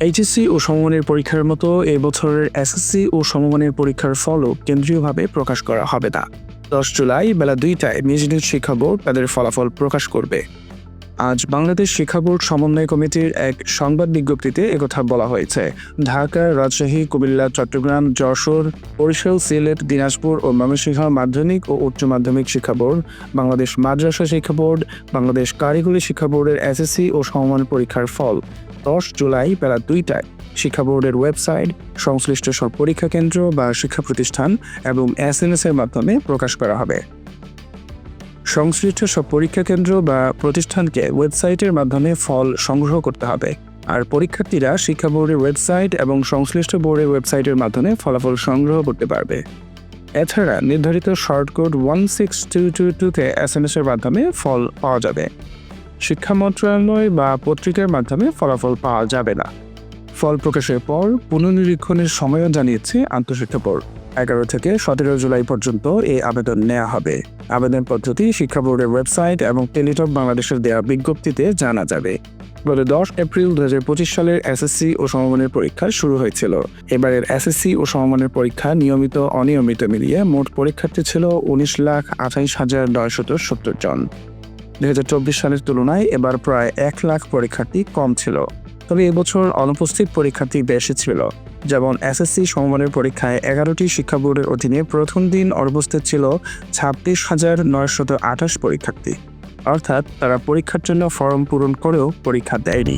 HSC ও সমমানের পরীক্ষার মতো এ বছরের এসএসসি ও সমমানের পরীক্ষার ফলও কেন্দ্রীয়ভাবে প্রকাশ করা হবে না। 10 জুলাই বেলা 2টায় নিজ নিজ শিক্ষা বোর্ড তাদের ফলাফল প্রকাশ করবে। আজ বাংলাদেশ শিক্ষা বোর্ড সমন্বয় কমিটির এক সংবাদ বিজ্ঞপ্তিতে একথা বলা হয়েছে। ঢাকা, রাজশাহী, কুমিল্লা, চট্টগ্রাম, যশোর, বরিশাল, সিলেট, দিনাজপুর ও ময়মনসিংহ মাধ্যমিক ও উচ্চ মাধ্যমিক শিক্ষা বোর্ড, বাংলাদেশ মাদ্রাসা শিক্ষা বোর্ড, বাংলাদেশ কারিগরি শিক্ষা বোর্ডের এসএসসি ও সমমান পরীক্ষার ফল 10 জুলাই বেলা 2টায় শিক্ষা বোর্ডের ওয়েবসাইট, সংশ্লিষ্ট সব পরীক্ষা কেন্দ্র বা শিক্ষা প্রতিষ্ঠান এবং এসএমএস এর মাধ্যমে প্রকাশ করা হবে। সংশ্লিষ্ট সব পরীক্ষা কেন্দ্র বা প্রতিষ্ঠানকে ওয়েবসাইটের মাধ্যমে ফল সংগ্রহ করতে হবে, আর পরীক্ষার্থীরা শিক্ষা বোর্ডের ওয়েবসাইট এবং সংশ্লিষ্ট বোর্ডের ওয়েবসাইটের মাধ্যমে ফলাফল সংগ্রহ করতে পারবে। এছাড়া নির্ধারিত শর্ট কোড 16222-তে এসএমএস এর মাধ্যমে ফল পাওয়া যাবে। শিক্ষা মন্ত্রণালয় বা পত্রিকার মাধ্যমে ফলাফল পাওয়া যাবে না। ফল প্রকাশের পর পুনর্নিরীক্ষণের সময়ও জানিয়েছে আন্তঃশিক্ষা বোর্ড। 11 থেকে 17 জুলাই পর্যন্ত এই আবেদন নেওয়া হবে। আবেদন পদ্ধতি শিক্ষা বোর্ডের ওয়েবসাইট এবং টেলিটক বাংলাদেশের দেওয়া বিজ্ঞপ্তিতে জানা যাবে। গত 10 এপ্রিল 2025 সালের এসএসসি ও সমমানের পরীক্ষা শুরু হয়েছিল। এবারের এসএসসি ও সমমানের পরীক্ষা নিয়মিত অনিয়মিত মিলিয়ে মোট পরীক্ষার্থী ছিল 19,28,970 জন। 2024 সালের তুলনায় এবার প্রায় 1 লাখ পরীক্ষার্থী কম ছিল। তবে এবছর অনুপস্থিত পরীক্ষার্থী বেশি ছিল। যেমন এসএসসি সমমানের পরীক্ষায় 11টি শিক্ষা বোর্ডের অধীনে প্রথম দিন অনুপস্থিত ছিল 26,928 পরীক্ষার্থী, অর্থাৎ তারা পরীক্ষার জন্য ফর্ম পূরণ করেও পরীক্ষা দেয়নি।